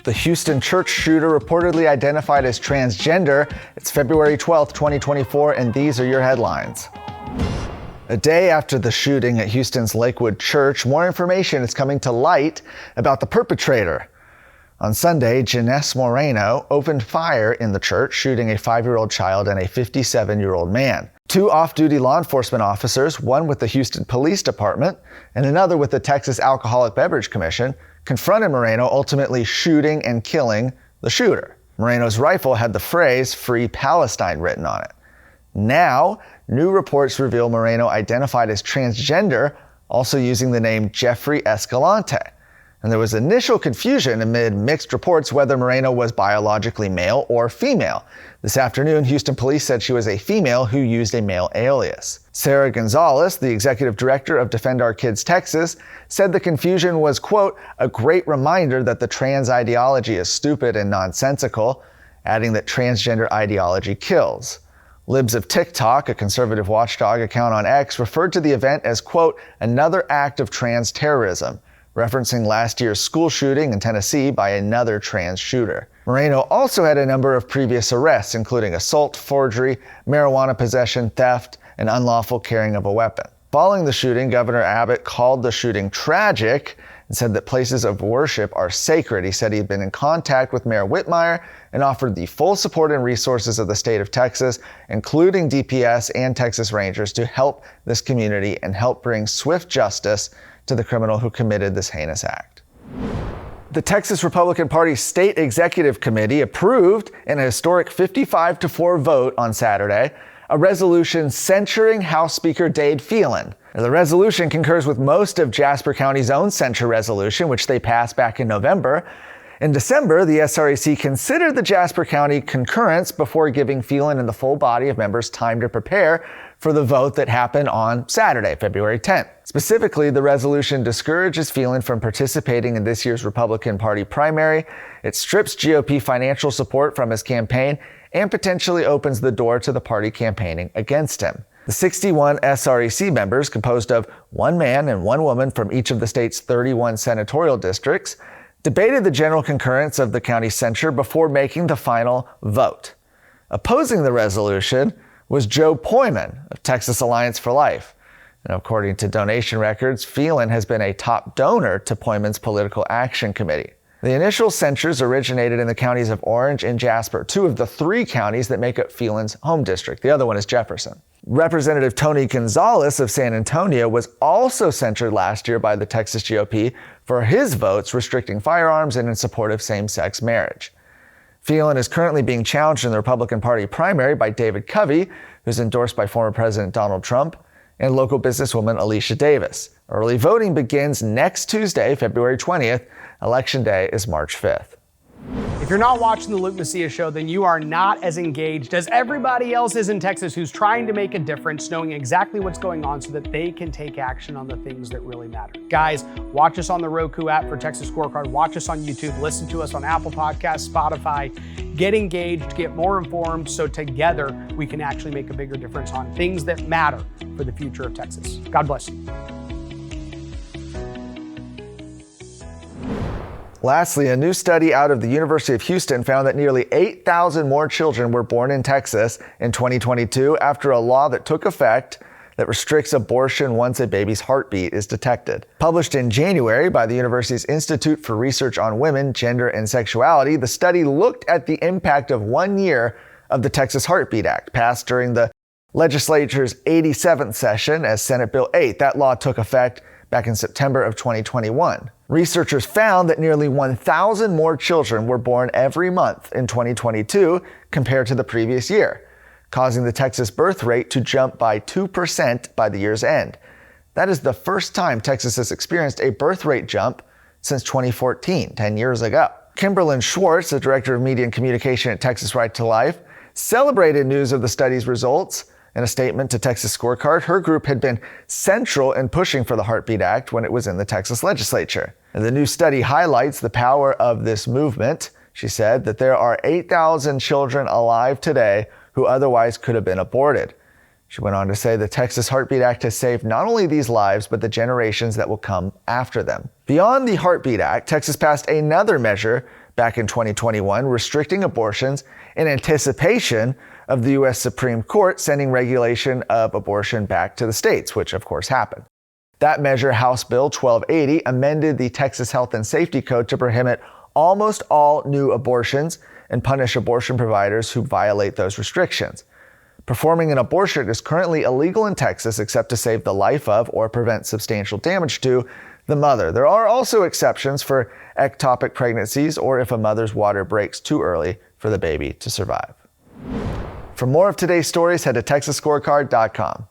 The Houston church shooter reportedly identified as transgender. It's February 12th, 2024, and these are your headlines. A day after the shooting at Houston's Lakewood Church, more information is coming to light about the perpetrator. On Sunday, Janess Moreno opened fire in the church, shooting a 5-year-old child and a 57-year-old man. 2 off-duty law enforcement officers, one with the Houston Police Department and another with the Texas Alcoholic Beverage Commission, confronted Moreno, ultimately shooting and killing the shooter. Moreno's rifle had the phrase "Free Palestine" written on it. Now, new reports reveal Moreno identified as transgender, also using the name Jeffrey Escalante. And there was initial confusion amid mixed reports whether Moreno was biologically male or female. This afternoon, Houston police said she was a female who used a male alias. Sarah Gonzalez, the executive director of Defend Our Kids Texas, said the confusion was, quote, "a great reminder that the trans ideology is stupid and nonsensical," adding that transgender ideology kills. Libs of TikTok, a conservative watchdog account on X, referred to the event as, quote, "another act of trans terrorism," referencing last year's school shooting in Tennessee by another trans shooter. Moreno also had a number of previous arrests, including assault, forgery, marijuana possession, theft, and unlawful carrying of a weapon. Following the shooting, Governor Abbott called the shooting tragic and said that places of worship are sacred. He said he had been in contact with Mayor Whitmire and offered the full support and resources of the state of Texas, including DPS and Texas Rangers, to help this community and help bring swift justice to the criminal who committed this heinous act. The Texas Republican Party State Executive Committee approved in a historic 55-4 vote on Saturday a resolution censuring House Speaker Dade Phelan. The resolution concurs with most of Jasper County's own censure resolution, which they passed back in November. In December, the SREC considered the Jasper County concurrence before giving Phelan and the full body of members time to prepare for the vote that happened on Saturday, February 10th. Specifically, the resolution discourages Phelan from participating in this year's Republican Party primary. It strips GOP financial support from his campaign and potentially opens the door to the party campaigning against him. The 61 SREC members, composed of 1 man and 1 woman from each of the state's 31 senatorial districts, debated the general concurrence of the county censure before making the final vote. Opposing the resolution was Joe Poyman of Texas Alliance for Life. And according to donation records, Phelan has been a top donor to Poyman's Political Action Committee. The initial censures originated in the counties of Orange and Jasper, 2 of the 3 counties that make up Phelan's home district. The other one is Jefferson. Representative Tony Gonzalez of San Antonio was also censured last year by the Texas GOP for his votes restricting firearms and in support of same-sex marriage. Phelan is currently being challenged in the Republican Party primary by David Covey, who's endorsed by former President Donald Trump, and local businesswoman Alicia Davis. Early voting begins next Tuesday, February 20th. Election Day is March 5th. If you're not watching the Luke Macias Show, then you are not as engaged as everybody else is in Texas who's trying to make a difference, knowing exactly what's going on so that they can take action on the things that really matter. Guys, watch us on the Roku app for Texas Scorecard. Watch us on YouTube. Listen to us on Apple Podcasts, Spotify. Get engaged, get more informed, so together we can actually make a bigger difference on things that matter for the future of Texas. God bless you. Lastly, a new study out of the University of Houston found that nearly 8,000 more children were born in Texas in 2022 after a law that took effect that restricts abortion once a baby's heartbeat is detected. Published in January by the university's Institute for Research on Women, Gender, and Sexuality, the study looked at the impact of 1 year of the Texas Heartbeat Act, passed during the legislature's 87th session as Senate Bill 8. That law took effect back in September of 2021. Researchers found that nearly 1,000 more children were born every month in 2022 compared to the previous year, causing the Texas birth rate to jump by 2% by the year's end. That is the first time Texas has experienced a birth rate jump since 2014, 10 years ago. Kimberlyn Schwartz, the director of media and communication at Texas Right to Life, celebrated news of the study's results. In a statement to Texas Scorecard, her group had been central in pushing for the Heartbeat Act when it was in the Texas legislature. And the new study highlights the power of this movement. She said that there are 8,000 children alive today who otherwise could have been aborted. She went on to say the Texas Heartbeat Act has saved not only these lives, but the generations that will come after them. Beyond the Heartbeat Act, Texas passed another measure back in 2021, restricting abortions in anticipation of the U.S. Supreme Court sending regulation of abortion back to the states, which of course happened. That measure, House Bill 1280, amended the Texas Health and Safety Code to prohibit almost all new abortions and punish abortion providers who violate those restrictions. Performing an abortion is currently illegal in Texas except to save the life of or prevent substantial damage to the mother. There are also exceptions for ectopic pregnancies or if a mother's water breaks too early for the baby to survive. For more of today's stories, head to TexasScorecard.com.